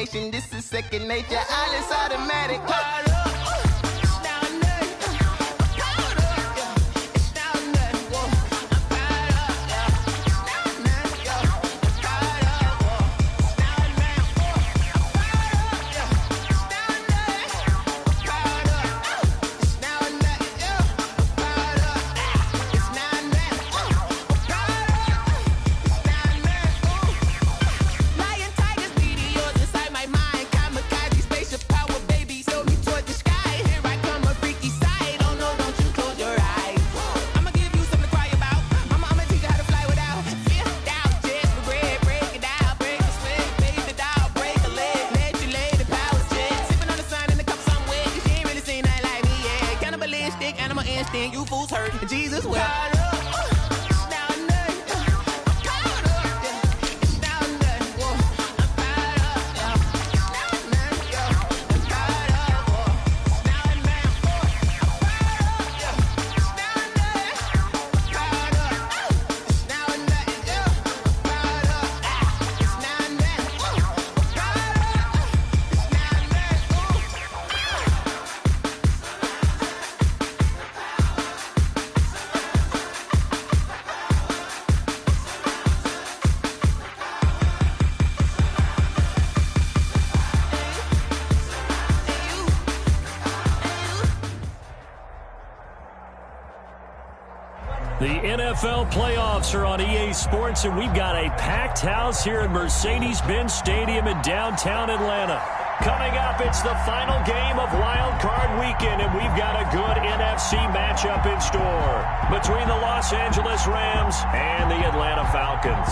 imagination. This is second nature. All is automatic. You fools hurt. Jesus will. The NFL playoffs are on EA Sports, and we've got a packed house here at Mercedes-Benz Stadium in downtown Atlanta. Coming up, it's the final game of Wild Card Weekend, and we've got a good NFC matchup in store between the Los Angeles Rams and the Atlanta Falcons.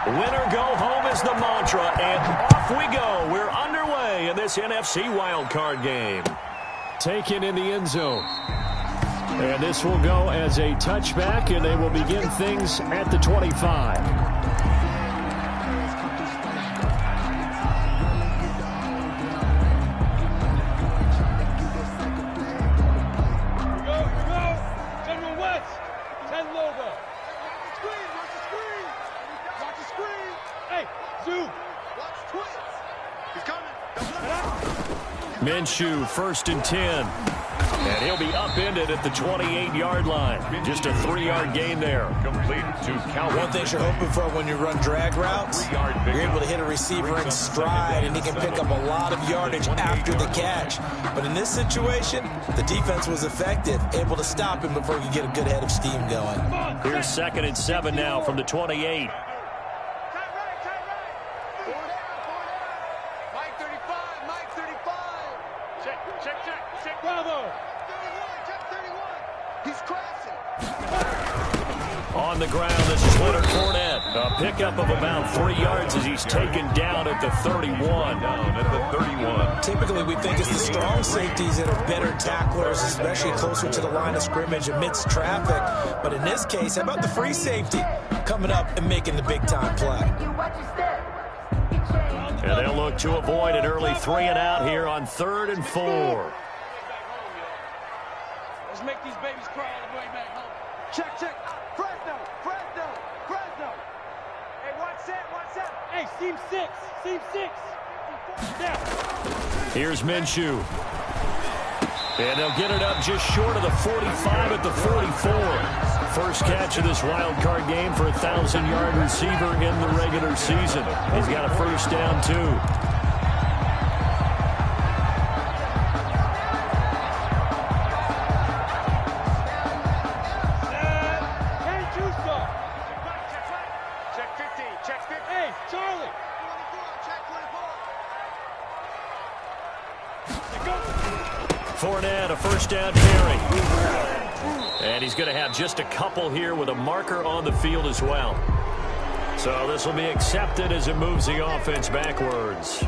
Winner go home is the mantra, and off we go. We're underway in this NFC wildcard game. Taken in the end zone. And this will go as a touchback, and they will begin things at the 25. Minshew, 1st and 10. And he'll be upended at the 28-yard line. Just a 3-yard gain there. Complete to Calvin. One thing you're hoping for when you run drag routes, you're able to hit a receiver in stride, and he can pick up a lot of yardage after the catch. But in this situation, the defense was effective, able to stop him before he could get a good head of steam going. Here's 2nd and 7 now from the 28. On the ground, this is Leonard Fournette. A pickup of about 3 yards as he's taken down at the 31. Typically, we think it's the strong safeties that are better tacklers, especially closer to the line of scrimmage amidst traffic. But in this case, how about the free safety coming up and making the big-time play? And they'll look to avoid an early 3-and-out here on 3rd and 4. Let's make these babies cry on the way back home. Check, check. Fresno. Hey, what's that? Hey, seam 6. Now. Here's Minshew. And they'll get it up just short of the 45 at the 44. First catch of this wild card game for a 1,000-yard receiver in the regular season. He's got a first down, too. Fournette, a first down carry. And he's going to have just a couple here with a marker on the field as well. So this will be accepted as it moves the offense backwards.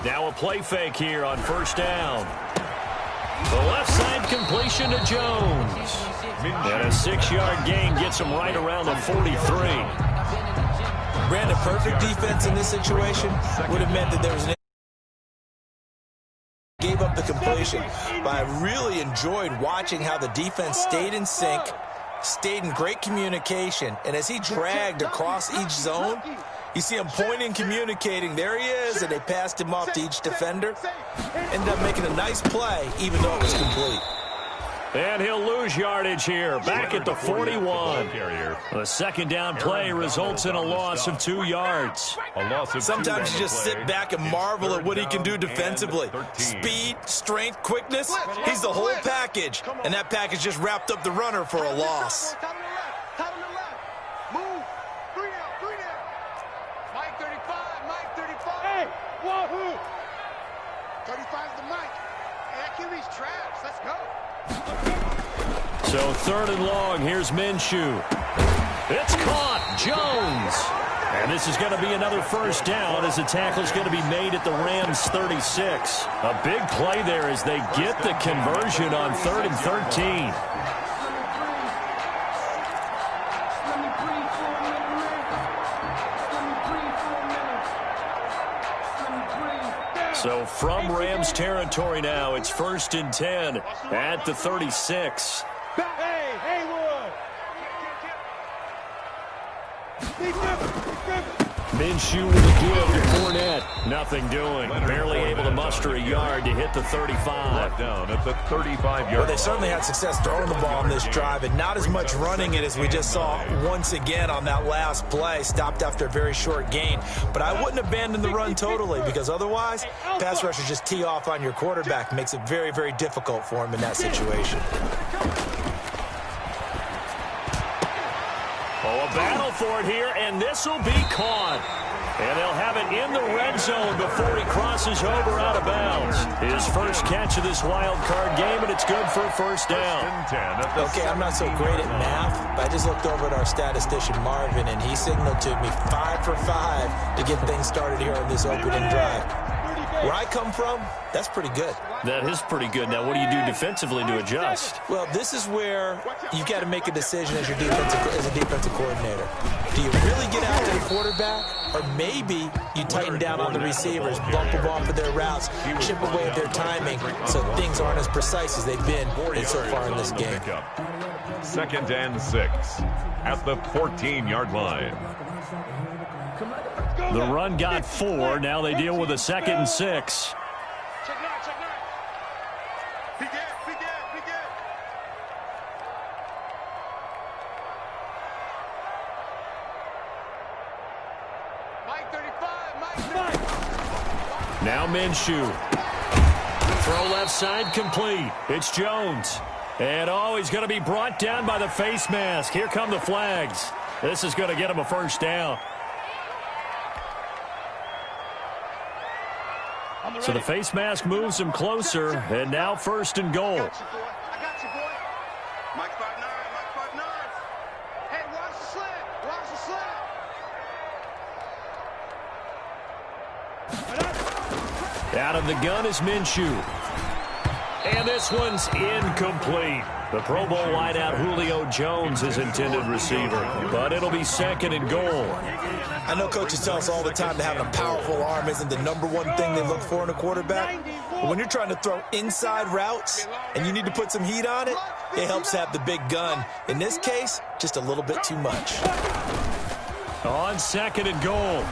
Now a play fake here on first down. The left side completion to Jones. And a 6-yard gain gets him right around the 43. Brandon, perfect defense in this situation would have meant that there was an gave up the completion. But I really enjoyed watching how the defense stayed in sync, stayed in great communication, and as he dragged across each zone, you see him pointing, communicating. There he is, and they passed him off to each defender. Ended up making a nice play, even though it was complete. And he'll lose yardage here, back at the 41. The second down play results in a loss of 2 yards. Sometimes you just sit back and marvel at what he can do defensively. Speed, strength, quickness, he's the whole package. And that package just wrapped up the runner for a loss. Mike 35. Hey, wahoo! 35's the Mike. Hey, that QB's trash. Let's go. So 3rd and long, here's Minshew. It's caught, Jones. And this is going to be another first down as the tackle's going to be made at the Rams' 36. A big play there as they get the conversion on 3rd and 13. So from Rams territory now, it's 1st and 10 at the 36. Hey, Haywood! Minshew with a give to Fournette. Nothing doing. Barely able to muster a yard to hit the 35. Down at the 35-yard. Well, they certainly had success throwing the ball on this drive, and not as much running it as we just saw once again on that last play. Stopped after a very short gain. But I wouldn't abandon the run totally, because otherwise, pass rushers just tee off on your quarterback. Makes it very, very difficult for him in that situation. Oh, a battle for it here, and this will be caught. And they'll have it in the red zone before he crosses over out of bounds. His first catch of this wild card game, and it's good for a first down. Okay, I'm not so great at math, but I just looked over at our statistician, Marvin, and he signaled to me 5 for 5 to get things started here on this opening drive. Where I come from, that's pretty good. That is pretty good. Now, what do you do defensively to adjust? Well, this is where you've got to make a decision as a defensive coordinator. Do you really get after the quarterback, or maybe you tighten down on the receivers, bump them off of their routes, chip away at their timing, so things aren't as precise as they've been so far in this game. 2nd and 6 at the 14-yard line. The run got 4. Now they deal with a 2nd and 6. Check it out. Be good. Mike 35, Mike. Now Minshew. Throw left side complete. It's Jones. And he's going to be brought down by the face mask. Here come the flags. This is going to get him a first down. So the face mask moves him closer, and now 1st and goal. I got you, boy. Mike 5'9". Hey, watch the slip. Out of the gun is Minshew. And this one's incomplete. The Pro Bowl wideout Julio Jones is intended receiver, but it'll be 2nd and goal. I know coaches tell us all the time that having a powerful arm isn't the #1 thing they look for in a quarterback. But when you're trying to throw inside routes and you need to put some heat on it, it helps have the big gun. In this case, just a little bit too much. On 2nd and goal,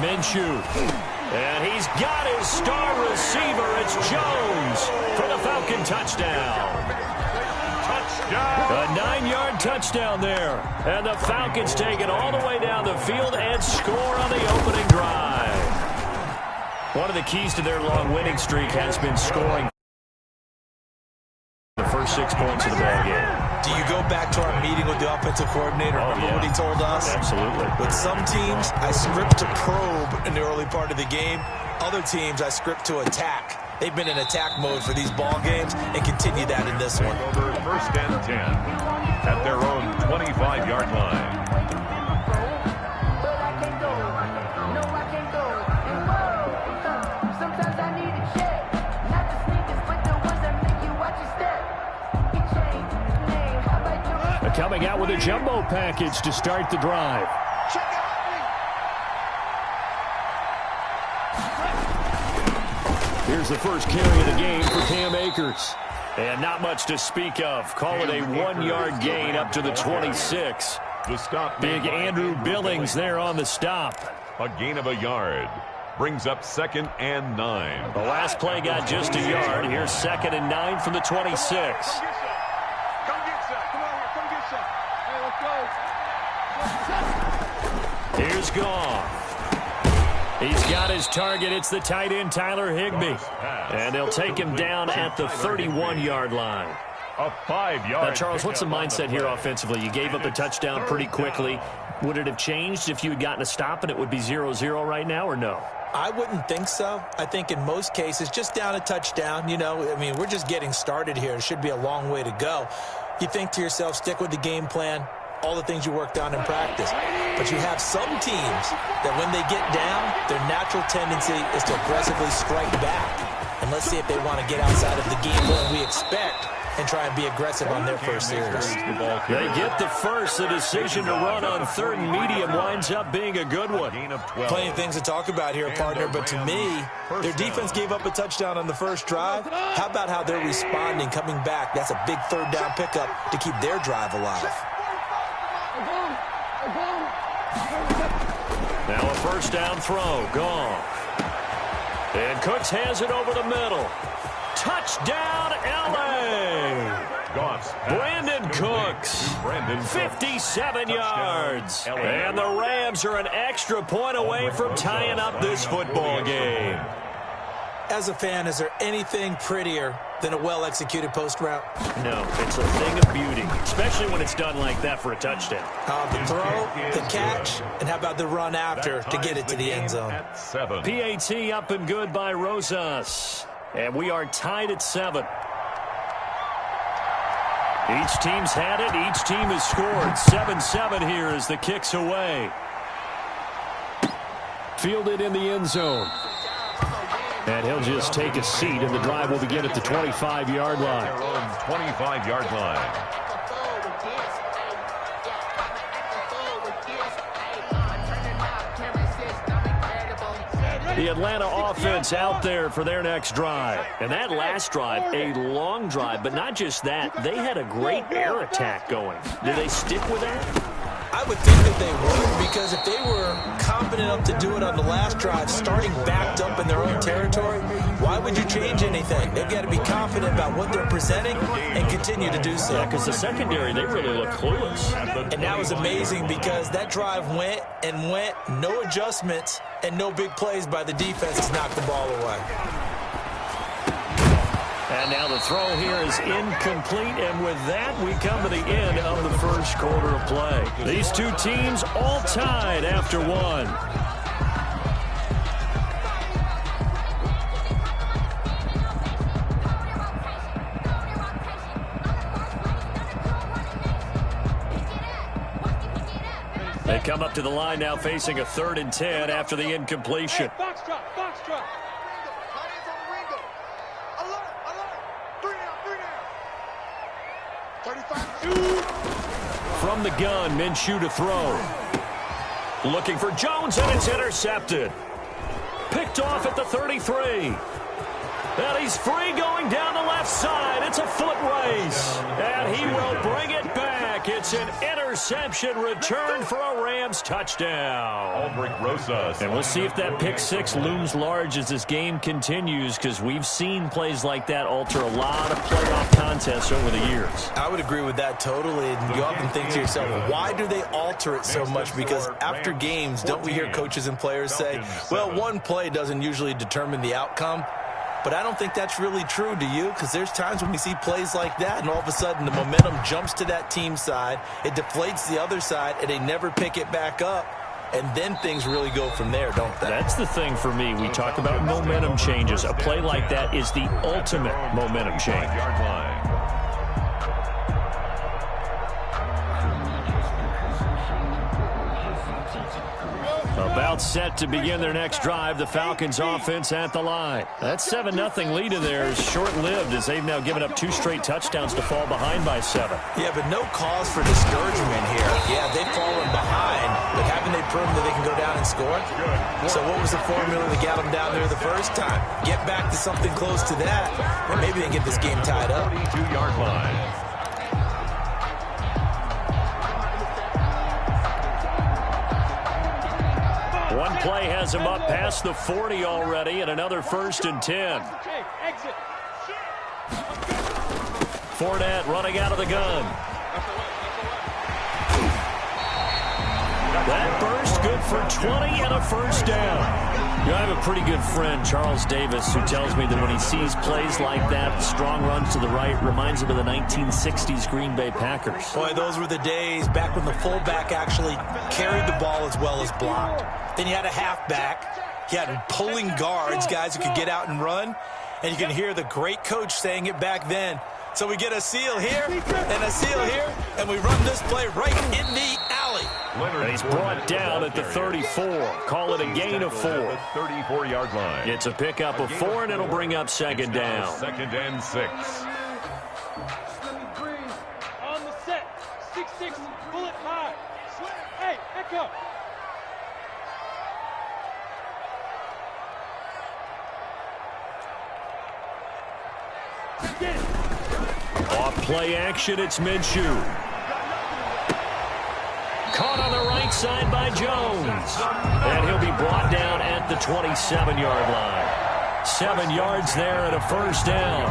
Minshew. And he's got his star receiver. It's Jones for the Falcon touchdown. A 9-yard touchdown there. And the Falcons take it all the way down the field and score on the opening drive. One of the keys to their long winning streak has been scoring the first 6 points of the ball game. Do you go back to our meeting with the offensive coordinator? Remember what he told us? Absolutely. With some teams, I script to probe in the early part of the game. Other teams, I script to attack. They've been in attack mode for these ball games and continue that in this one. Over 1st and 10 at their own 25-yard line. coming out with a jumbo package to start the drive. Here's the first carry of the game for Cam Akers. And not much to speak of. Call it a 1-yard gain up to the 26. The stop. Big Andrew Billings there on the stop. A gain of a yard. Brings up 2nd and 9. The last play got just a yard. Here's 2nd and 9 from the 26. Come get some. Come on here. Come get some. Hey, let's go. Here's Goff. He's got his target. It's the tight end, Tyler Higbee. And they'll take him down at the 31-yard line. A 5-yard. Now, Charles, what's the mindset here offensively? You gave up the touchdown pretty quickly. Would it have changed if you had gotten a stop and it would be 0-0 right now, or no? I wouldn't think so. I think in most cases, just down a touchdown, we're just getting started here. It should be a long way to go. You think to yourself, stick with the game plan, all the things you worked on in practice. But you have some teams that when they get down, their natural tendency is to aggressively strike back. And let's see if they want to get outside of the game plan we expect and try and be aggressive on their first series. They get the first. The decision to run on 3rd and medium winds up being a good one. Plenty of things to talk about here, partner, but to me, their defense gave up a touchdown on the first drive. How about how they're responding, coming back? That's a big 3rd down pickup to keep their drive alive. Now a 1st down throw. Gone. And Cooks has it over the middle. Touchdown, L.A. Brandon Cooks, 57 yards. And the Rams are an extra point away from tying up this football game. As a fan, is there anything prettier than a well-executed post route? No, it's a thing of beauty, especially when it's done like that for a touchdown. The throw, the catch, and how about the run after to get it to the end zone? PAT up and good by Rosas. And we are tied at 7. Each team's had it. Each team has scored. 7-7 here as the kick's away. Fielded in the end zone. And he'll just take a seat, and the drive will begin at the 25-yard line. 25-yard line. The Atlanta offense out there for their next drive. And that last drive, a long drive, but not just that. They had a great air attack going. Did they stick with that? I would think that they would, because if they were confident enough to do it on the last drive, starting backed up in their own territory, why would you change anything? They've got to be confident about what they're presenting and continue to do so. Yeah, because the secondary, they really look clueless. And that was amazing because that drive went and went, no adjustments, and no big plays by the defense to knock the ball away. And now the throw here is incomplete, and with that, we come to the end of the first quarter of play. These two teams all tied after one. They come up to the line now facing a 3rd and 10 after the incompletion. Box drop, box drop. From the gun, Minshew to throw. Looking for Jones, and it's intercepted. Picked off at the 33. And he's free going down the left side. It's a foot race. And he will bring it back. It's an interception return for a Rams touchdown. Aldrich Rosas. And we'll see if that pick 6 looms large as this game continues, because we've seen plays like that alter a lot of playoff contests over the years. I would agree with that totally. And you often think to yourself, why do they alter it so much? Because after games, don't we hear coaches and players say, well, one play doesn't usually determine the outcome? But I don't think that's really true, do you? Because there's times when we see plays like that, and all of a sudden the momentum jumps to that team side, it deflates the other side, and they never pick it back up. And then things really go from there, don't they? That's the thing for me. We talk about momentum changes. A play like that is the ultimate momentum change. About set to begin their next drive. The Falcons offense at the line. That 7-0 lead in there is short-lived as they've now given up 2 straight touchdowns to fall behind by 7. Yeah, but no cause for discouragement here. Yeah, they've fallen behind, but haven't they proven that they can go down and score? So what was the formula that got them down there the first time? Get back to something close to that, and maybe they get this game tied up. 42-yard line. One play has him up past the 40 already, and another 1st and 10. Fournette running out of the gun. That burst good for 20 and a 1st down. You know, I have a pretty good friend, Charles Davis, who tells me that when he sees plays like that, strong runs to the right, reminds him of the 1960s Green Bay Packers. Boy, those were the days back when the fullback actually carried the ball as well as blocked. Then you had a halfback. You had pulling guards, guys who could get out and run. And you can hear the great coach saying it back then. So we get a seal here and a seal here, and we run this play right in the alley. And he's brought down at the 34. Call it a gain of 4. 34-yard line. It's a pickup of 4, and it'll bring up 2nd down. 2nd and 6. On the set. 6-6, bullet high. Hey, echo. Off play action, it's Minshew. Caught on the right side by Jones. And he'll be brought down at the 27-yard line. 7 yards there and a 1st down.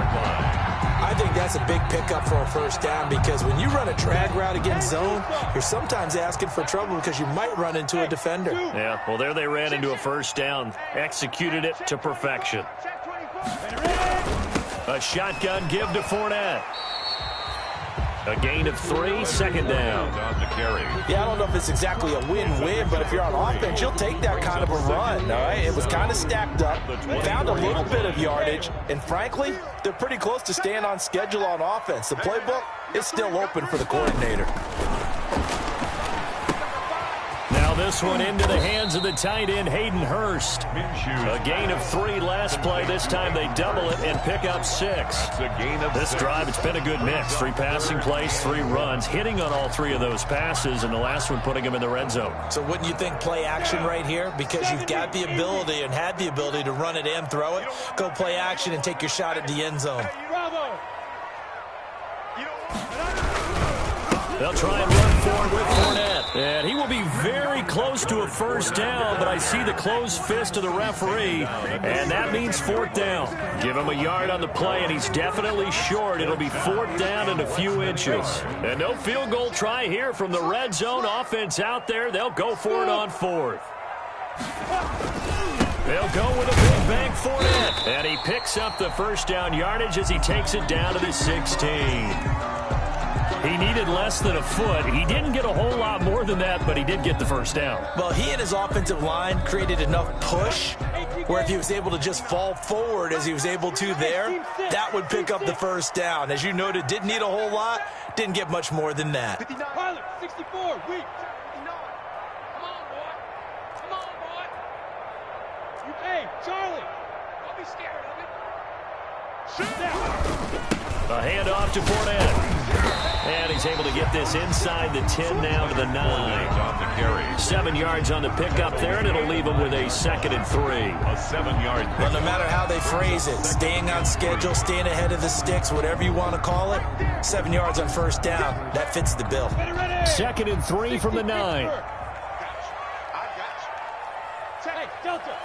I think that's a big pickup for a 1st down because when you run a drag route against zone, you're sometimes asking for trouble because you might run into a defender. Yeah, well, there they ran into a 1st down. Executed it to perfection. A shotgun give to Fournette. A gain of 3, 2nd down. Yeah, I don't know if it's exactly a win-win, but if you're on offense, you'll take that kind of a run, all right? It was kind of stacked up, found a little bit of yardage, and frankly, they're pretty close to staying on schedule on offense. The playbook is still open for the coordinator. Now this one into the hands of the tight end, Hayden Hurst. A gain of 3 last play. This time they double it and pick up 6. This drive, it's been a good mix. 3 passing plays, 3 runs, hitting on all 3 of those passes, and the last one putting him in the red zone. So wouldn't you think play action right here? Because you've got the ability and had the ability to run it and throw it. Go play action and take your shot at the end zone. They'll try and run forward with Fournette. And he will be very close to a 1st down, but I see the closed fist of the referee, and that means 4th down. Give him a yard on the play, and he's definitely short. It'll be 4th down and a few inches. And no field goal try here from the red zone offense out there. They'll go for it on 4th. They'll go with a big bank Fournette. And he picks up the 1st down yardage as he takes it down to the 16. He needed less than a foot. He didn't get a whole lot more than that, but he did get the 1st down. Well, he and his offensive line created enough push where if he was able to just fall forward as he was able to there, that would pick up the 1st down. As you noted, didn't need a whole lot, didn't get much more than that. 64, weak. Come on, boy. Come on, boy. Hey, Charlie. Don't be scared of it. Shoot down. A handoff to Fournette. And he's able to get this inside the 10 now to the 9. 7 yards on the pickup there, and it'll leave him with a 2nd and 3. A 7-yard Well, no matter how they phrase it, staying on schedule, staying ahead of the sticks, whatever you want to call it, 7 yards on 1st down, that fits the bill. 2nd and 3 from the 9. I got you. Hey, Delta.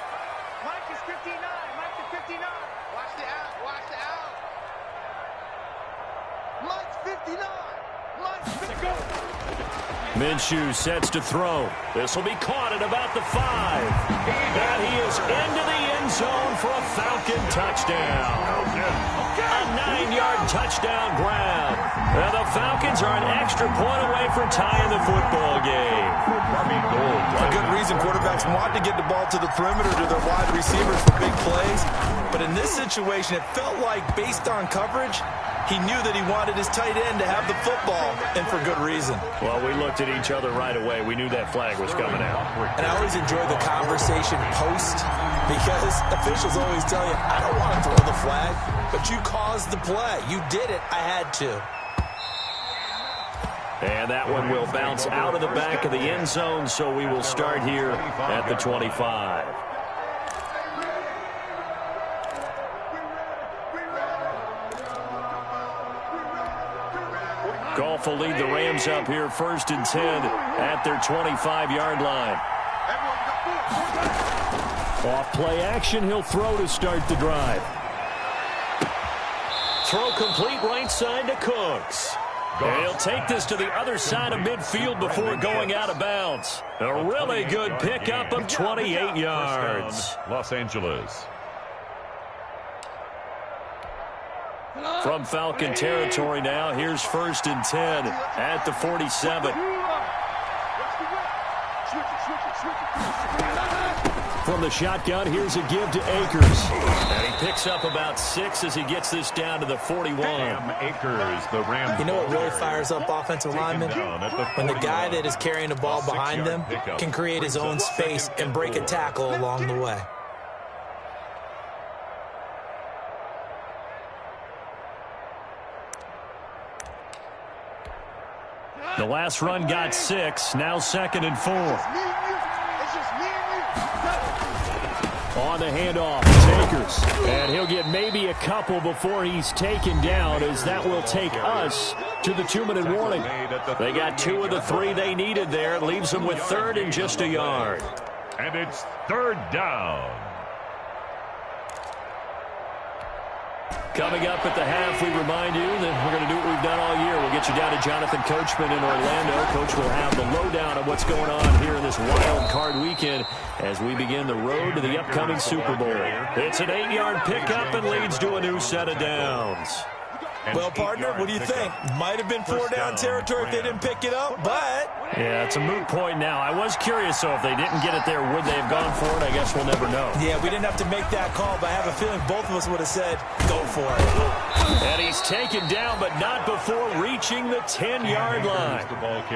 Mike is 59. Mike is 59. Watch the out. Watch the out. Mike's 59. Mike's 59. Minshew sets to throw. This will be caught at about the 5. And he is into the end zone for a Falcon touchdown. A 9-yard touchdown grab. And the Falcons are an extra point away from tying the football game. For good reason, quarterbacks want to get the ball to the perimeter to their wide receivers for big plays. But in in this situation, it felt like, based on coverage, he knew that he wanted his tight end to have the football, and for good reason. Well, we looked at each other right away. We knew that flag was coming out. And I always enjoy the conversation post, because officials always tell you, I don't want to throw the flag, but you caused the play. You did it. I had to. And that one will bounce out of the back of the end zone, so we will start here at the 25. Goff will lead the Rams up here 1st and 10 at their 25-yard line. Off play action, he'll throw to start the drive. Throw complete right side to Cooks. And he'll take this to the other side of midfield before going out of bounds. A really good pickup of 28 yards. Los Angeles. From Falcon territory now, here's 1st and 10 at the 47. From the shotgun, here's a give to Akers. And he picks up about 6 as he gets this down to the 41. Akers, the Rams. You know what really fires up offensive linemen? When the guy that is carrying the ball behind them can create his own space and break a tackle along the way. The last run got 6, now 2nd and 4. On the handoff, Akers. And he'll get maybe a couple before he's taken down, as that will take us to the 2-minute warning. They got 2 of the 3 they needed there. It leaves them with 3rd and just a yard. And it's 3rd down. Coming up at the half, we remind you that we're going to do what we've done all year. We'll get you down to Jonathan Coachman in Orlando. Coach will have the lowdown of what's going on here in this wild card weekend as we begin the road to the upcoming Super Bowl. It's an 8-yard pickup and leads to a new set of downs. Well, partner, what do you think? Might have been 4-down territory if they didn't pick it up, but... Yeah, it's a moot point now. I was curious, so if they didn't get it there, would they have gone for it? I guess we'll never know. Yeah, we didn't have to make that call, but I have a feeling both of us would have said, go for it. And he's taken down, but not before reaching the 10-yard line.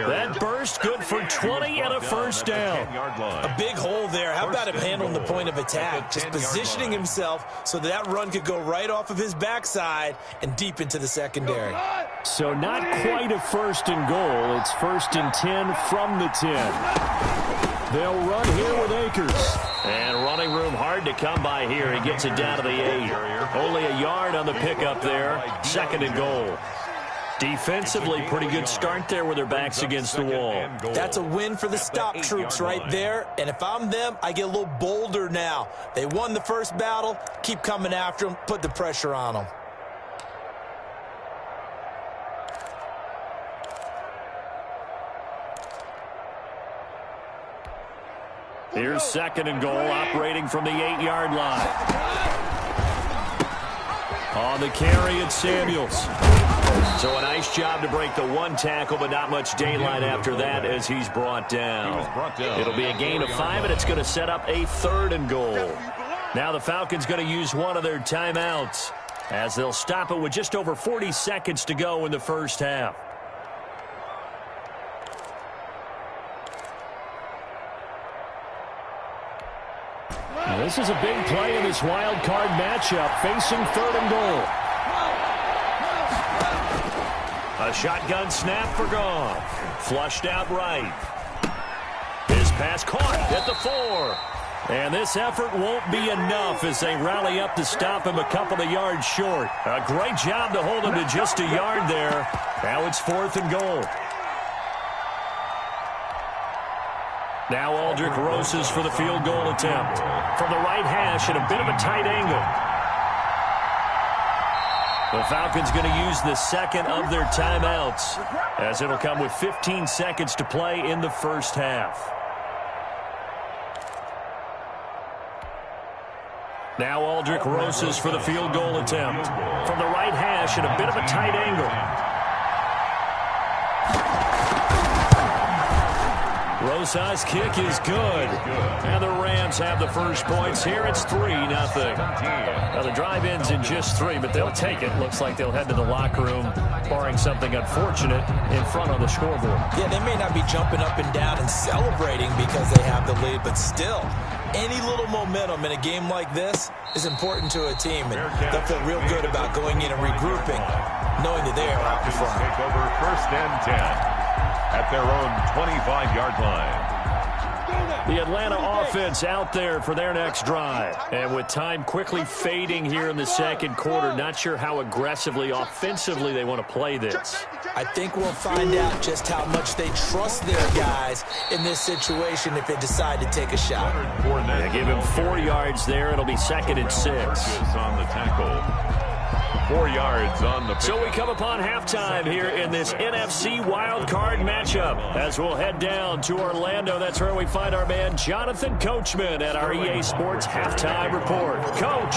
That burst good for 20 and a 1st down. A big hole there. How about him handling the point of attack? Just positioning himself so that run could go right off of his backside and deep into the secondary. So not quite a 1st and goal. It's 1st and 10 from the 10. They'll run here with Akers. And running room hard to come by here. He gets it down to the 8. Only a yard on the pickup there. 2nd and goal. Defensively, pretty good start there with their backs against the wall. That's a win for the stop troops right there. And if I'm them, I get a little bolder now. They won the first battle. Keep coming after them. Put the pressure on them. Here's 2nd and goal, operating from the 8-yard line. On the carry, it's Samuels. So a nice job to break the 1 tackle, but not much daylight after that as he's brought down. It'll be a gain of 5, and it's going to set up a 3rd and goal. Now the Falcons going to use one of their timeouts as they'll stop it with just over 40 seconds to go in the first half. This is a big play in this wild card matchup, facing 3rd and goal. A shotgun snap for Goff. Flushed out right. His pass caught at the 4. And this effort won't be enough as they rally up to stop him a couple of yards short. A great job to hold him to just a yard there. Now it's 4th and goal. Now Aldrick Roses for the field goal attempt. From the right hash at a bit of a tight angle. The Falcons going to use the 2nd of their timeouts as it'll come with 15 seconds to play in the first half. Now Aldrick Roses for the field goal attempt. From the right hash at a bit of a tight angle. Bosa's kick is good. And the Rams have the first points here. It's 3-0. Now, the drive ends in just 3, but they'll take it. Looks like they'll head to the locker room, barring something unfortunate, in front on the scoreboard. Yeah, they may not be jumping up and down and celebrating because they have the lead, but still, any little momentum in a game like this is important to a team, and they'll feel real good about going in and regrouping, knowing that they are out in front. Take over 1st and 10 at their own 25-yard line. The Atlanta offense out there for their next drive. And with time quickly fading here in the second quarter, not sure how aggressively, offensively they want to play this. I think we'll find out just how much they trust their guys in this situation if they decide to take a shot. They give him 4 yards there. It'll be 2nd and 6. On the tackle. 4 yards on the. So we come upon halftime here in this NFC wildcard matchup as we'll head down to Orlando. That's where we find our man Jonathan Coachman at our EA Sports Halftime Report. Coach,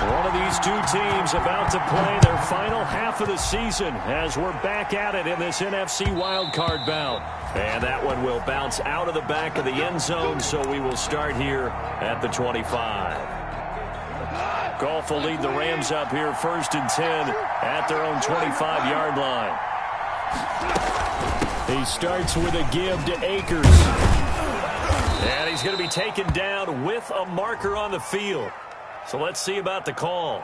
one of these two teams about to play their final half of the season as we're back at it in this NFC wildcard bout. And that one will bounce out of the back of the end zone, so we will start here at the 25. Goff will lead the Rams up here 1st and 10 at their own 25-yard line. He starts with a give to Akers. And he's going to be taken down with a marker on the field. So let's see about the call.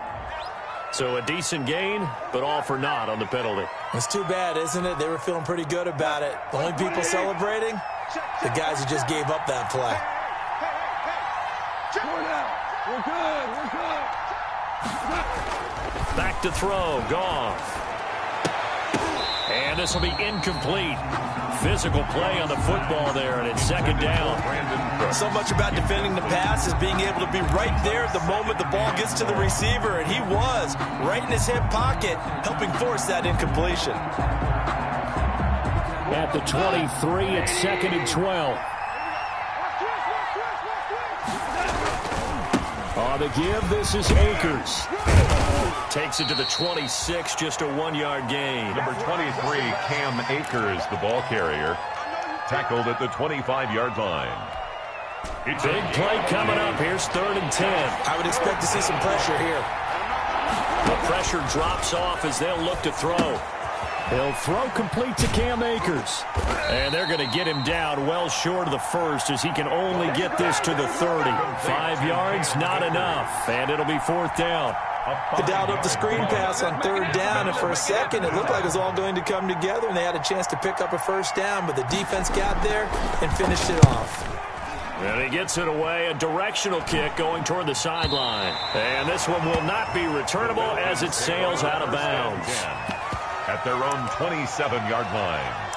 So a decent gain, but all for naught on the penalty. It's too bad, isn't it? They were feeling pretty good about it. The only people celebrating, the guys who just gave up that play. We're good. We're good. Back to throw, Goff. And this will be incomplete. Physical play on the football there, and it's 2nd down. So much about defending the pass is being able to be right there at the moment the ball gets to the receiver, and he was right in his hip pocket, helping force that incompletion. At the 23, it's 2nd and 12. On the give, this is Akers. Takes it to the 26, just a 1-yard gain. Number 23, Cam Akers, the ball carrier, tackled at the 25-yard line. Big play coming up. Here's 3rd and 10. I would expect to see some pressure here. The pressure drops off as they'll look to throw. He'll throw complete to Cam Akers. And they're going to get him down well short of the 1st as he can only get this to the 30. 5 yards, not enough. And it'll be 4th down. They dialed up the screen pass on 3rd down, and for a second it looked like it was all going to come together, and they had a chance to pick up a 1st down, but the defense got there and finished it off. And he gets it away, a directional kick going toward the sideline. And this one will not be returnable as it sails out of bounds. At their own 27-yard line.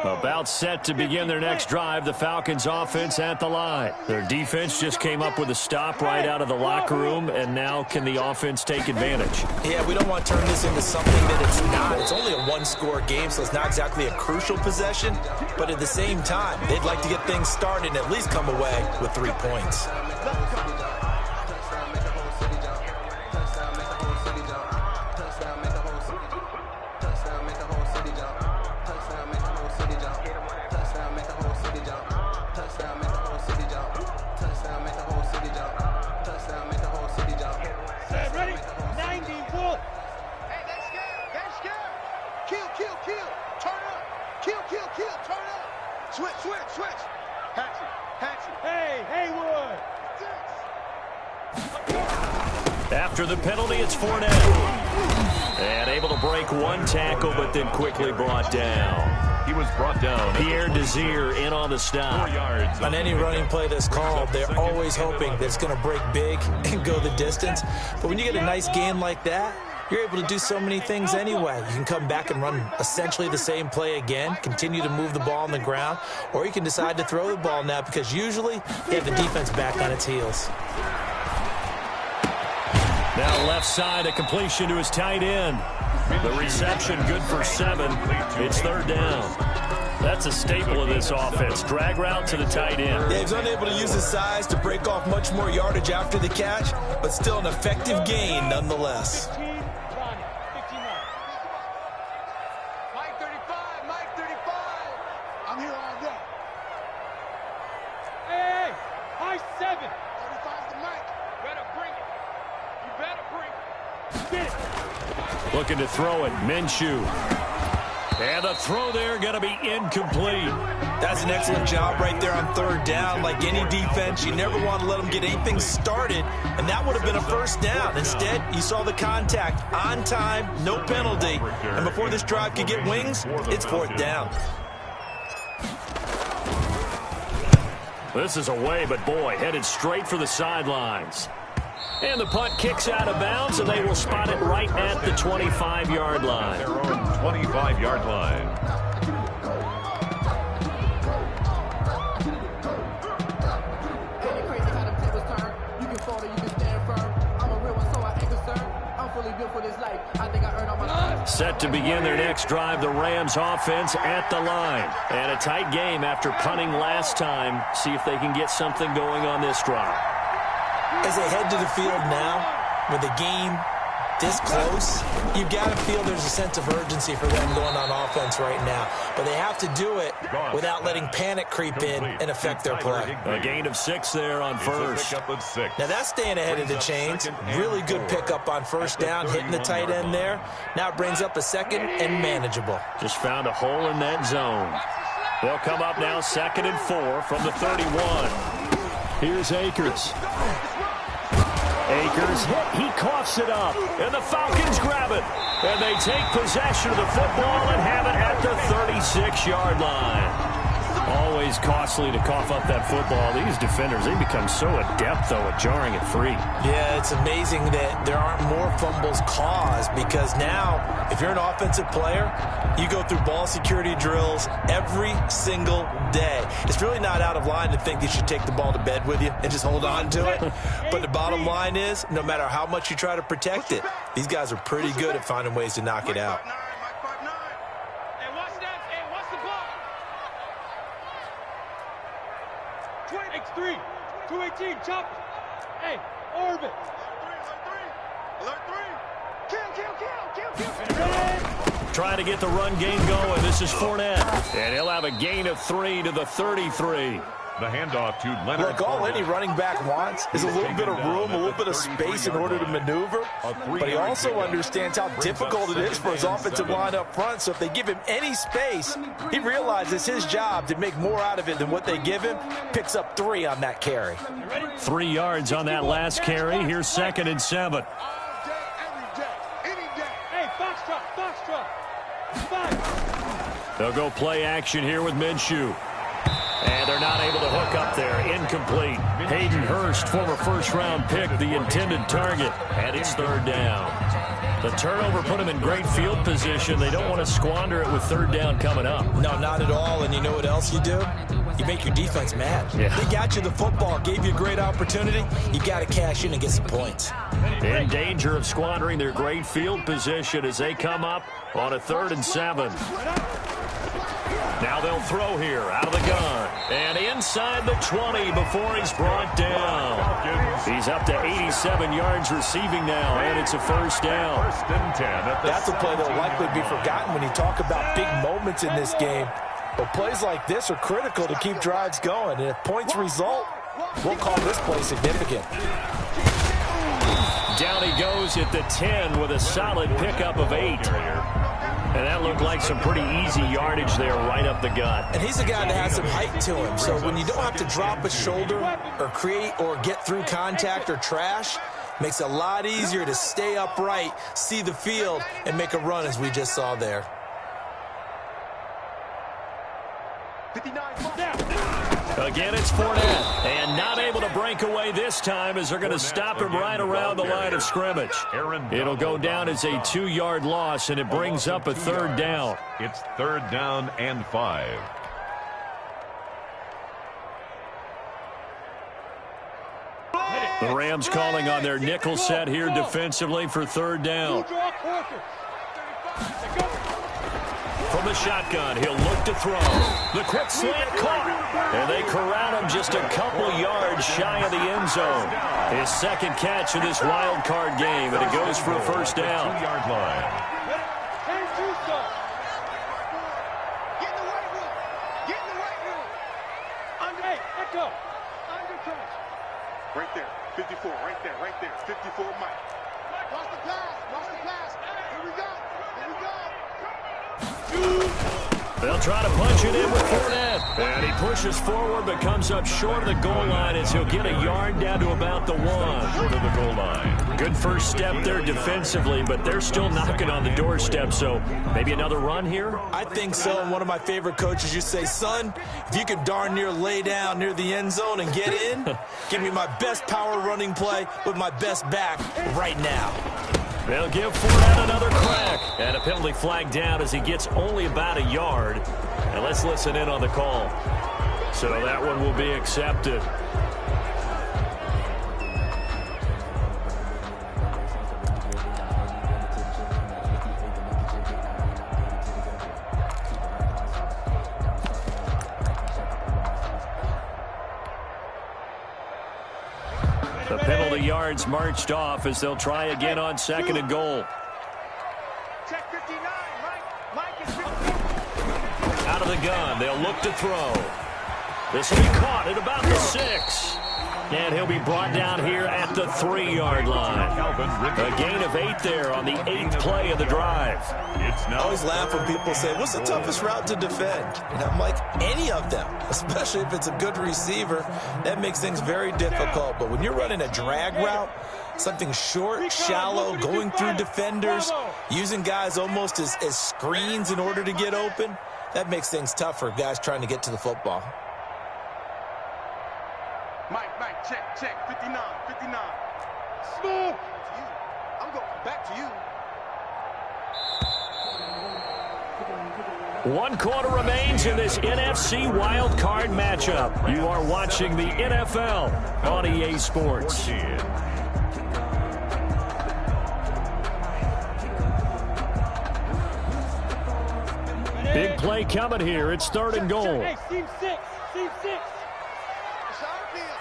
About set to begin their next drive, the Falcons offense at the line. Their defense just came up with a stop right out of the locker room, and now can the offense take advantage? Yeah, we don't want to turn this into something that it's not. It's only a one-score game, so it's not exactly a crucial possession, but at the same time, they'd like to get things started and at least come away with 3 points. After the penalty, it's Fournette. And able to break one tackle, but then quickly brought down. He was brought down. Pierre Desir in on the stop. 4 yards. On any running play that's called, they're always hoping that it's going to break big and go the distance. But when you get a nice gain like that, you're able to do so many things anyway. You can come back and run essentially the same play again, continue to move the ball on the ground, or you can decide to throw the ball now because usually you have the defense back on its heels. Now left side, a completion to his tight end. The reception good for 7. It's 3rd down. That's a staple of this offense. Drag route to the tight end. Yeah, he's unable to use his size to break off much more yardage after the catch, but still an effective gain nonetheless. Mike 35, Mike 35. I'm here all day. Hey, high 7. 35's the Mike. Better bring it. You better bring it. Get it. Looking to throw it. Minshew. And the throw there going to be incomplete. That's an excellent job right there on third down. Like any defense, you never want to let them get anything started, and that would have been a first down. Instead, you saw the contact on time, no penalty. And before this drive could get wings, it's fourth down. This is away, but boy, headed straight for the sidelines. And the punt kicks out of bounds, and they will spot it right at the 25-yard line. Their own 25-yard line. Set to begin their next drive, the Rams offense at the line. And a tight game after punting last time. See if they can get something going on this drive. As they head to the field now, with the game this close, you've got to feel there's a sense of urgency for them going on offense right now. But they have to do it without letting panic creep in and affect their play. A gain of 6 there on first. Now that's staying ahead of the chains. Really good pickup on first down, hitting the tight end there. Now it brings up a second and manageable. Just found a hole in that zone. They'll come up now 2nd and 4 from the 31. Here's Akers. Akers hit, he coughs it up, and the Falcons grab it. And they take possession of the football and have it at the 36-yard line. Always costly to cough up that football. These defenders, they become so adept, though, at jarring it free. Yeah, it's amazing that there aren't more fumbles caused, because now, if you're an offensive player, you go through ball security drills every single day. It's really not out of line to think you should take the ball to bed with you and just hold on to it. But the bottom line is, no matter how much you try to protect it, these guys are pretty good at finding ways to knock it out. Hey, watch that. Hey, watch the ball. X3, 218, chop. Hey, orbit. Alert 3. Kill. Trying to get the run game going. This is Fournette. And he'll have a gain of 3 to the 33. The handoff to Leonard. Look, all any running back wants is a little bit of room, a little bit of space in order to maneuver. But he also understands how difficult it is for his offensive line up front. So if they give him any space, he realizes his job to make more out of it than what they give him. Picks up 3 on that carry. 3 yards on that last carry. Here's 2nd and 7. All day, every day, any day. Hey, Foxtrot. 5. They'll go play action here with Minshew. And they're not able to hook up there. Incomplete. Hayden Hurst, former first-round pick, the intended target. And it's 3rd down. The turnover put them in great field position. They don't want to squander it with 3rd down coming up. No, not at all. And you know what else you do? You make your defense mad. Yeah. They got you the football, gave you a great opportunity. You got to cash in and get some points. In danger of squandering their great field position as they come up on a 3rd and 7. Now they'll throw here out of the gun. And inside the 20 before he's brought down. He's up to 87 yards receiving now, and it's a 1st down. 1st and 10. That's a play that'll likely be forgotten when you talk about big moments in this game. But plays like this are critical to keep drives going. And if points result, we'll call this play significant. Down he goes at the 10 with a solid pickup of 8. And that looked like some pretty easy yardage there right up the gut. And he's a guy that has some height to him. So when you don't have to drop a shoulder or create or get through contact or trash, makes it a lot easier to stay upright, see the field, and make a run as we just saw there. 59. Again, it's Fournette. And not able to break away this time as they're going to stop him right around the line of scrimmage. It'll go down as a 2-yard loss, and it brings up a 3rd down. It's 3rd down and 5. The Rams calling on their nickel set here defensively for 3rd down. From the shotgun, he'll look to throw. The quick slant caught. And they corral him just a couple yards shy of the end zone. His second catch of this wild card game, and it goes for a first down. 2-yard line. Get in the weight room. Get in the weight room. Hey, let go. Under touch. Right there. 54. Right there. Right there. 54, Mike. Watch the pass. Watch the pass. Here we go. Here we go. They'll try to punch it in with Fournette. And he pushes forward but comes up short of the goal line as he'll get a yard down to about the 1. Short of the goal line. Good first step there defensively, but they're still knocking on the doorstep, so maybe another run here? I think so. And one of my favorite coaches, you say, son, if you can darn near lay down near the end zone and get in, give me my best power running play with my best back right now. They'll give Fournette another crack. And a penalty flag down as he gets only about a yard. And let's listen in on the call. So that one will be accepted. The penalty yards marched off as they'll try again on 2nd and goal. Check 59, Mike is 59. Out of the gun, they'll look to throw. This will be caught at about the 6. And he'll be brought down here at the 3-yard line. A gain of 8 there on the 8th play of the drive. I always laugh when people say, what's the toughest route to defend? And I'm like, any of them, especially if it's a good receiver. That makes things very difficult. But when you're running a drag route, something short, shallow, going through defenders, using guys almost as screens in order to get open, that makes things tough for guys trying to get to the football. Mike, check. 59. Smooth. I'm going back to you. 1 quarter remains in this NFC wild card matchup. You are watching the NFL on EA Sports. Big play coming here. It's 3rd and goal. Hey, Team 6. Team 6. It's our field.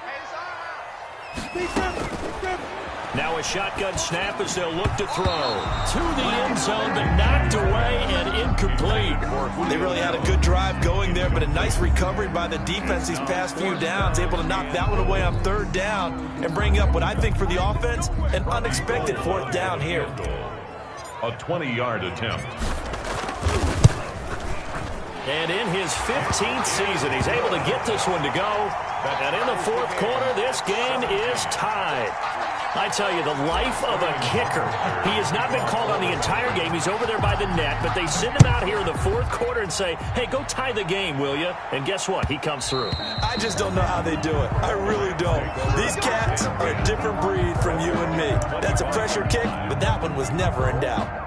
Hey, it's our house. Team 7. Now a shotgun snap as they'll look to throw. To the end zone, but knocked away and incomplete. They really had a good drive going there, but a nice recovery by the defense these past few downs, able to knock that one away on 3rd down and bring up what I think for the offense, an unexpected 4th down here. A 20-yard attempt. And in his 15th season, he's able to get this one to go. And in the 4th quarter, this game is tied. I tell you, the life of a kicker. He has not been called on the entire game. He's over there by the net, but they send him out here in the 4th quarter and say, hey, go tie the game, will you? And guess what? He comes through. I just don't know how they do it. I really don't. These cats are a different breed from you and me. That's a pressure kick, but that one was never in doubt.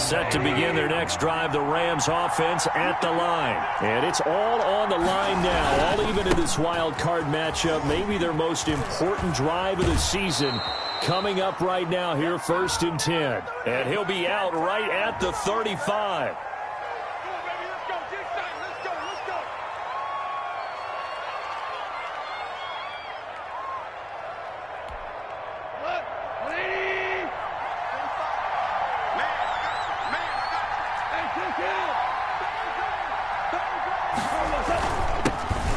Set to begin their next drive, the Rams offense at the line. And it's all on the line now, all even in this wild card matchup. Maybe their most important drive of the season coming up right now here, 1st and 10. And he'll be out right at the 35.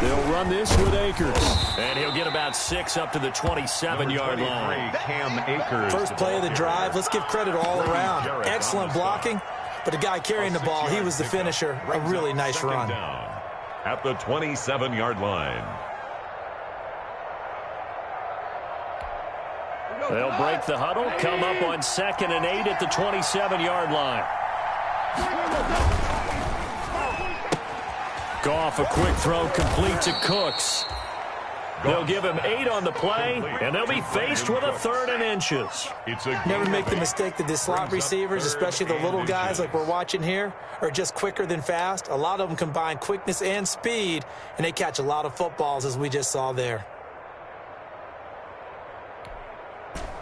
They'll run this with Akers. And he'll get about 6 up to the 27-yard line. Cam Akers. First play of the drive, let's give credit all around. Excellent blocking, but the guy carrying the ball, he was the finisher. A really nice run. At the 27-yard line. They'll break the huddle, come up on 2nd and 8 at the 27-yard line. Goff, a quick throw complete to Cooks. They'll give him 8 on the play, and they'll be faced with a 3rd and inches. Never make the mistake that the slot receivers, especially the little guys like we're watching here, are just quicker than fast. A lot of them combine quickness and speed, and they catch a lot of footballs, as we just saw there.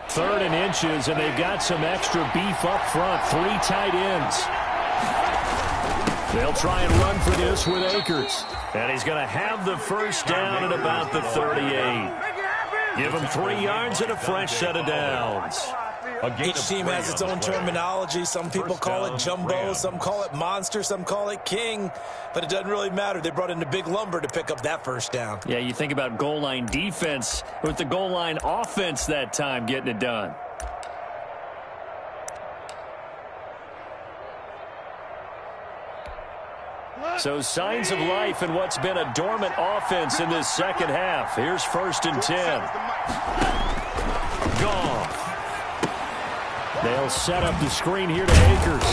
3rd and inches, and they've got some extra beef up front. 3 tight ends. They'll try and run for this with Akers. And he's going to have the first down at about the 38. Give him 3 yards and a fresh set of downs. Each team has its own terminology. Some people call it jumbo, some call it monster, some call it king. But it doesn't really matter. They brought in the big lumber to pick up that first down. Yeah, you think about goal line defense with the goal line offense that time getting it done. So signs of life in what's been a dormant offense in this second half. Here's 1st and 10. Goff. They'll set up the screen here to Akers.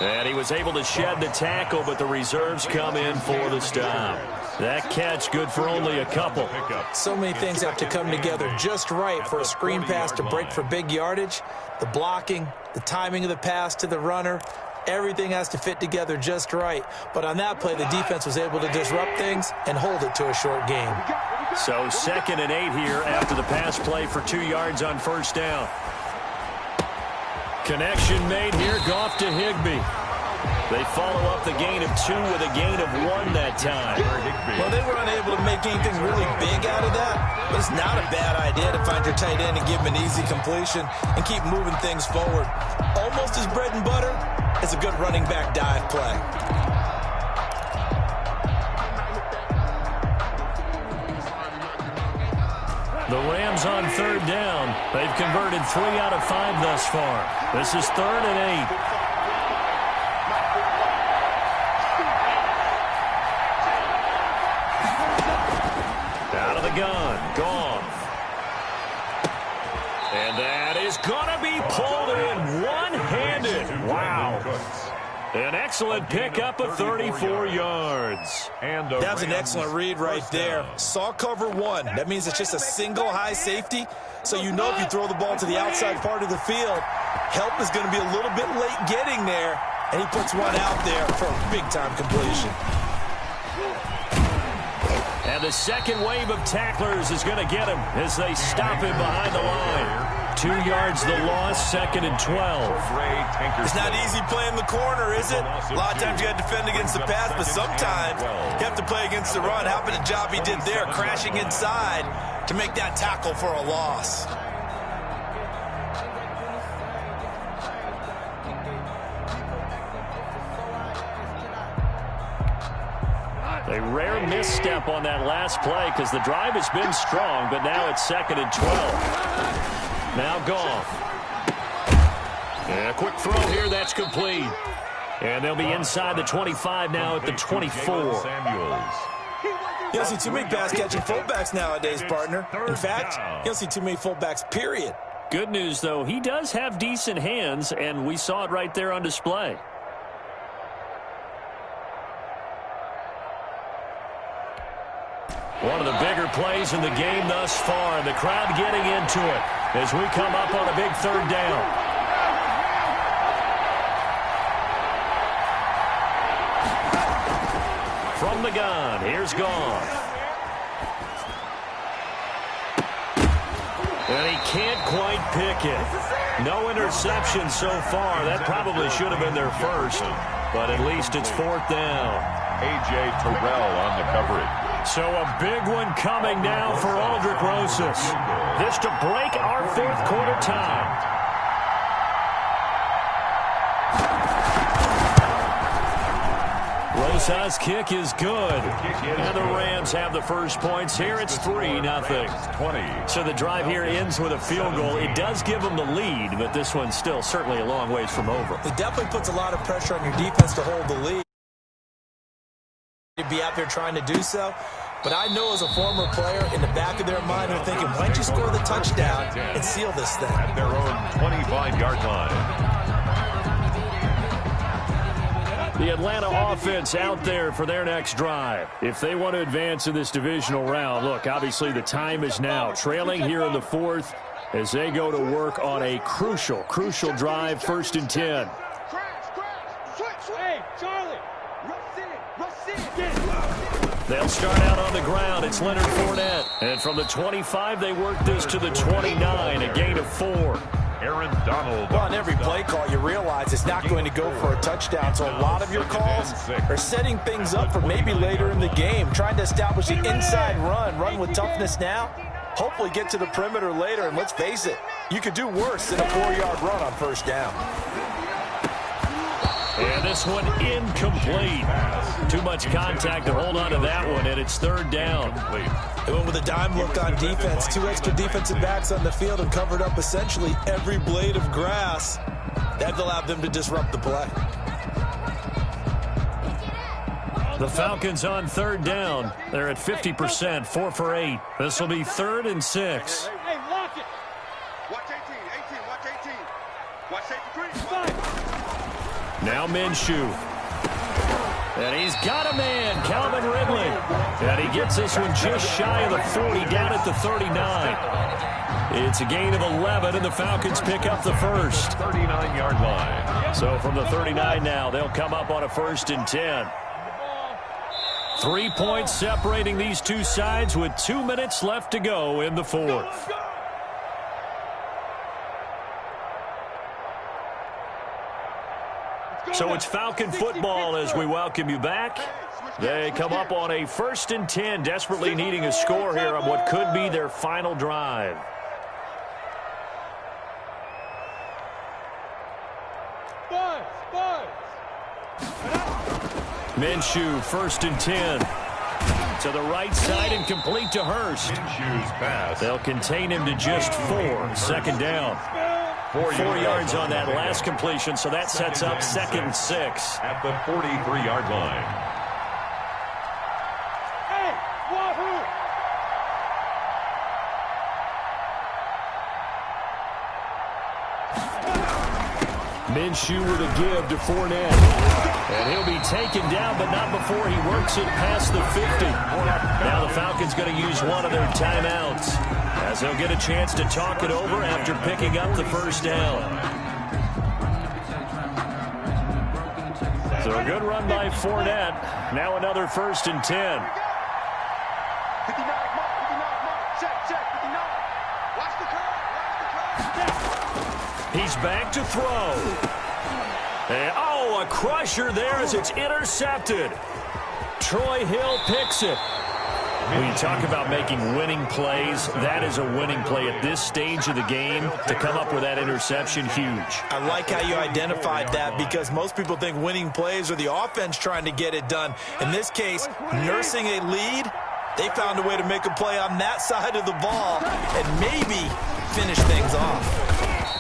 And he was able to shed the tackle, but the reserves come in for the stop. That catch good for only a couple. So many things have to come together just right for a screen pass to break for big yardage. The blocking, the timing of the pass to the runner. Everything has to fit together just right. But on that play, the defense was able to disrupt things and hold it to a short game. So 2nd and 8 here after the pass play for 2 yards on first down. Connection made here, Goff to Higbee. They follow up the gain of 2 with a gain of 1 that time. Well, they were unable to make anything really big out of that, but it's not a bad idea to find your tight end and give him an easy completion and keep moving things forward. Almost as bread and butter as a good running back dive play. The Rams on 3rd down. They've converted 3 out of 5 thus far. This is 3rd and 8. Out of the gun. Goff. And that is going to be pulled in one-handed. Wow. An excellent pickup of 34 yards. That's an excellent read right there. Saw cover 1. That means it's just a single high safety. So you know if you throw the ball to the outside part of the field, help is going to be a little bit late getting there. And he puts one out there for a big-time completion. And the second wave of tacklers is going to get him as they stop him behind the line. 2 yards the loss, 2nd and 12. It's not easy playing the corner, is it? A lot of times you got to defend against the pass, but sometimes you have to play against the run. How about the job he did there, crashing inside to make that tackle for a loss? A rare misstep on that last play because the drive has been strong, but now it's 2nd and 12. Now Goff. And a quick throw here, that's complete. And they'll be inside the 25 now at the 24. You don't see too many pass-catching fullbacks nowadays, partner. In fact, you don't see too many fullbacks, period. Good news, though, he does have decent hands, and we saw it right there on display. One of the bigger plays in the game thus far. The crowd getting into it as we come up on a big 3rd down. From the gun, here's Goff. And he can't quite pick it. No interception so far. That probably should have been their first, but at least it's 4th down. A.J. Terrell on the coverage. So a big one coming now for Aldrick Rosas. This to break our 4th quarter time. Rosas' kick is good. And the Rams have the first points here. It's 3-0. So the drive here ends with a field goal. It does give them the lead, but this one's still certainly a long ways from over. It definitely puts a lot of pressure on your defense to hold the lead. To be out there trying to do so. But I know as a former player, in the back of their mind, they're thinking, why don't you score the touchdown and seal this thing? At their own 25-yard line. The Atlanta offense out there for their next drive. If they want to advance in this divisional round, look, obviously the time is now. Trailing here in the 4th as they go to work on a crucial drive, 1st and 10. Hey, Charlie. They'll start out on the ground. It's Leonard Fournette. And from the 25, they work this to the 29, a gain of 4. Aaron Donald. Well, on every play call, you realize it's not going to go for a touchdown. So a lot of your calls are setting things up for maybe later in the game, trying to establish the inside run with toughness now, hopefully get to the perimeter later. And let's face it, you could do worse than a 4-yard run on first down. And this one incomplete. Too much contact to hold on to that one, and it's third down. They went with a dime look on defense. 2 extra defensive backs on the field and covered up essentially every blade of grass. That allowed them to disrupt the play. The Falcons on third down. They're at 50%, 4 for 8. This will be 3rd and 6. Hey, lock it. Watch 18, watch 18. Watch safety 3. Now Minshew. And he's got a man, Calvin Ridley. And he gets this one just shy of the 40, down at the 39. It's a gain of 11, and the Falcons pick up the first. 39-yard line. So from the 39 now, they'll come up on a 1st and 10. 3 points separating these two sides with 2 minutes left to go in the 4th. So it's Falcon football as we welcome you back. They come up on a 1st and 10, desperately needing a score here on what could be their final drive. Minshew, 1st and 10. To the right side and complete to Hurst. Minshew's pass. They'll contain him to just 4. 2nd down. 4 yards on that last completion, so that sets up 2nd and 6. At the 43-yard line. Hey, wahoo! Minshew with a give to Fournette. And he'll be taken down, but not before he works it past the 50. Now the Falcons going to use one of their timeouts, as they'll get a chance to talk it over after picking up the first down. So a good run by Fournette. Now another 1st and 10. 59, mark, check, 59. Watch the curve. He's back to throw. And, a crusher there as it's intercepted. Troy Hill picks it. When you talk about making winning plays, that is a winning play at this stage of the game. To come up with that interception, huge. I like how you identified that, because most people think winning plays are the offense trying to get it done. In this case, nursing a lead, they found a way to make a play on that side of the ball and maybe finish things off.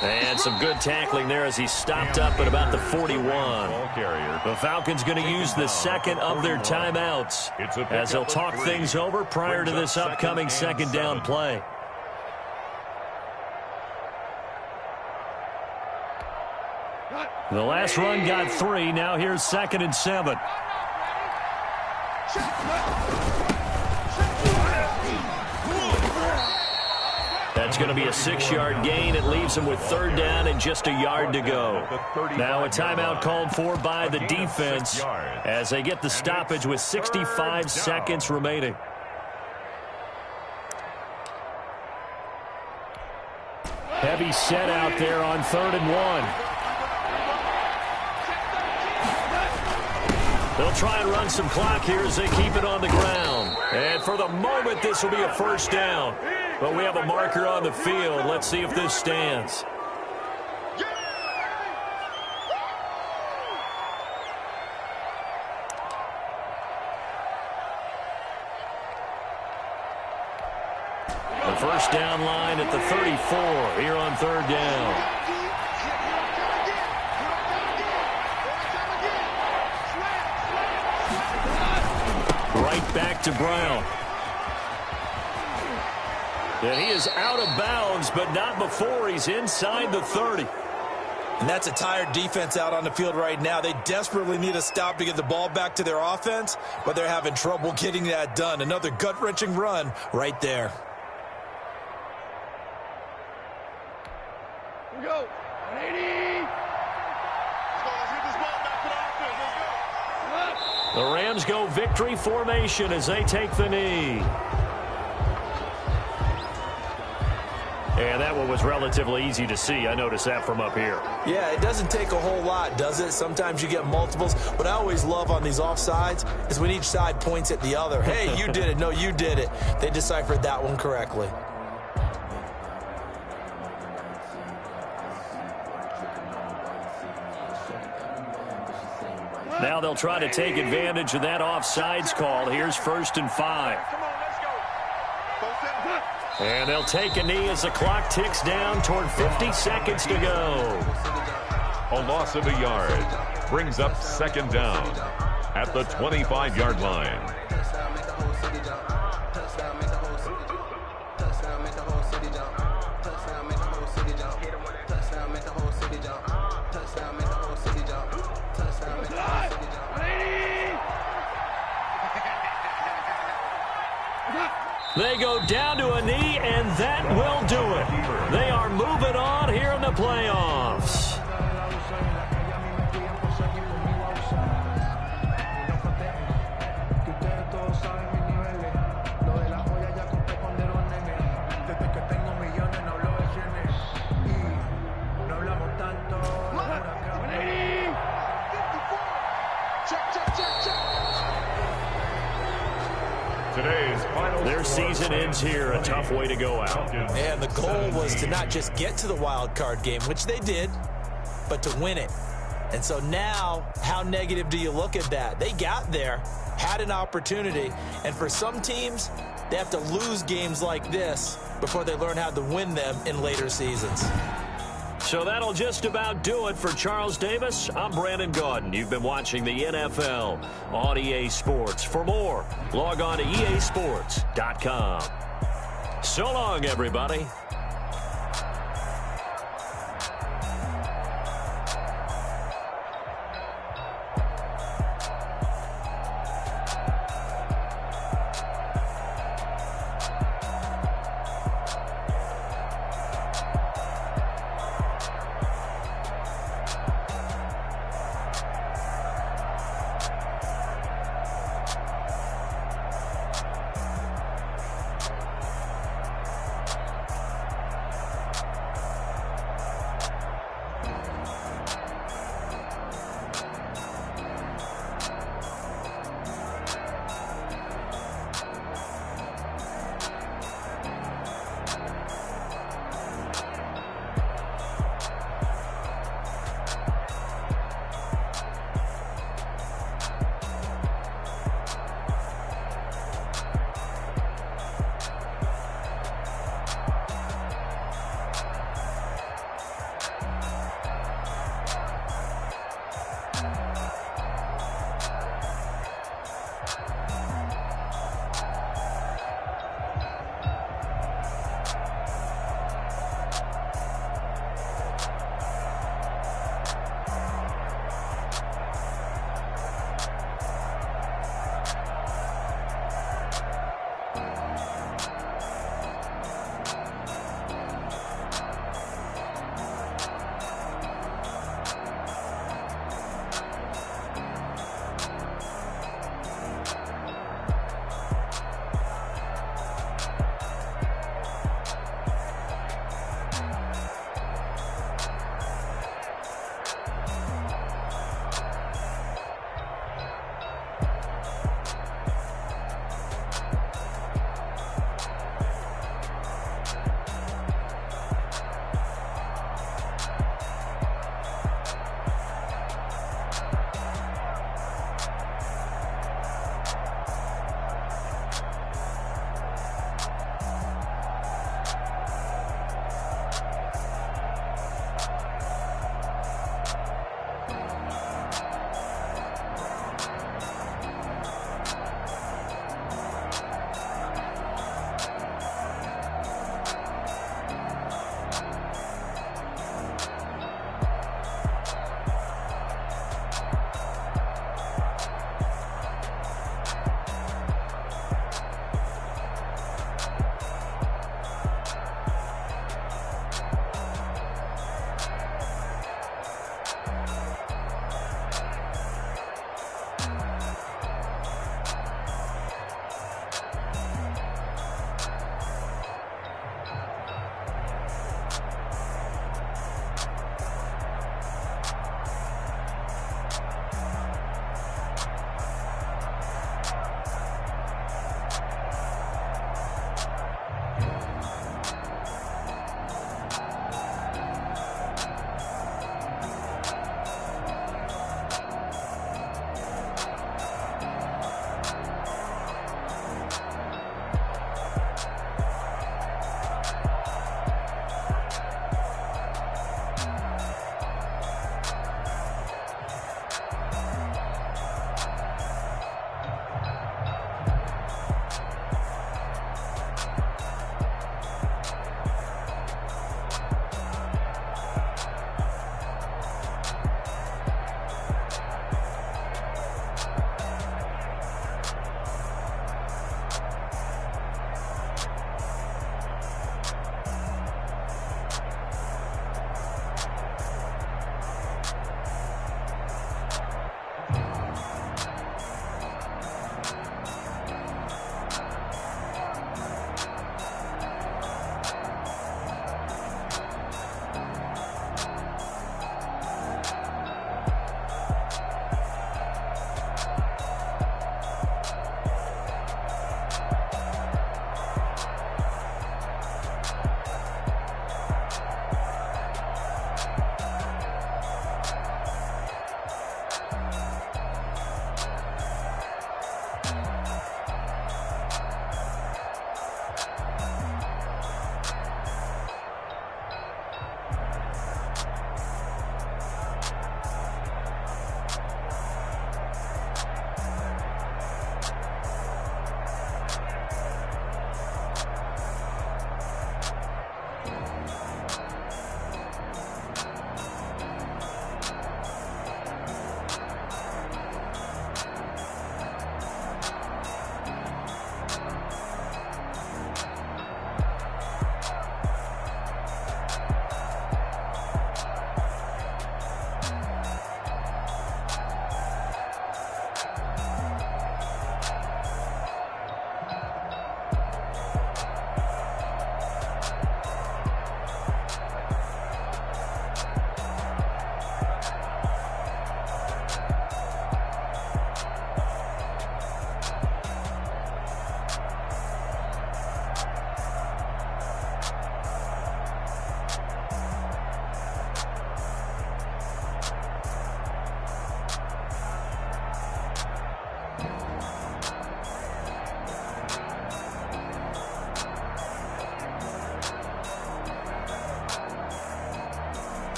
And some good tackling there as he stopped up at about the 41. The Falcons going to use the second of their timeouts as they'll talk things over prior to this upcoming 2nd down play. The last run got 3. Now here's 2nd and 7. That's going to be a 6-yard gain. It leaves them with 3rd down and just a yard to go. Now a timeout called for by the defense as they get the stoppage with 65 seconds remaining. Heavy set out there on 3rd and 1. They'll try and run some clock here as they keep it on the ground. And for the moment, this will be a 1st down. But we have a marker on the field. Let's see if this stands. The 1st down line at the 34 here on 3rd down. Right back to Brown. And he is out of bounds, but not before he's inside the 30. And that's a tired defense out on the field right now. They desperately need a stop to get the ball back to their offense, but they're having trouble getting that done. Another gut-wrenching run right there. Here we go. 180. Let's get this ball back to the offense. Let's go. The Rams go victory formation as they take the knee. And that one was relatively easy to see. I noticed that from up here. Yeah, it doesn't take a whole lot, does it? Sometimes you get multiples. What I always love on these offsides is when each side points at the other. Hey, you did it. No, you did it. They deciphered that one correctly. Now they'll try to take advantage of that offsides call. Here's 1st and 5. And they'll take a knee as the clock ticks down toward 50 seconds to go. A loss of a yard brings up 2nd down at the 25-yard line. They go down to a knee, and that will do it. They are moving on here in the playoffs. Their season ends here. A tough way to go out. And the goal was to not just get to the wild card game, which they did, but to win it. And so now, how negative do you look at that? They got there, had an opportunity, and for some teams, they have to lose games like this before they learn how to win them in later seasons. So that'll just about do it for Charles Davis. I'm Brandon Gaudin. You've been watching the NFL on EA Sports. For more, log on to easports.com. So long, everybody.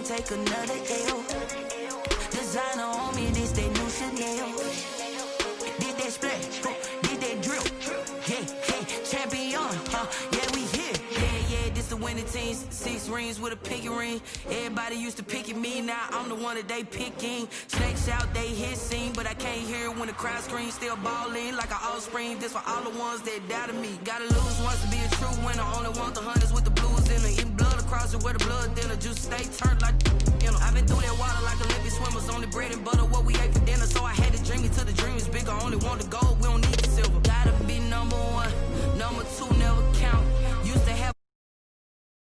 take another L. Designer on me, this they new Chanel. Did that splash, did that drip. Yeah, champion, yeah, we here. Yeah, this the winning team. 6 rings with a pinky ring. Everybody used to pick at me, now I'm the one that they picking. Snakes out, they hit scene, but I can't hear it when the crowd screams. Still ballin' like an offspring. This for all the ones that doubted me. Gotta lose once to be a true winner. Only want the hunters with the blues in it. Eating blood across it where the blood dinner. Juice stay turned like, you know. I've been through that water like Olympic swimmers. Only bread and butter what we ate for dinner. So I had to dream it till the dream is bigger. Only want the gold.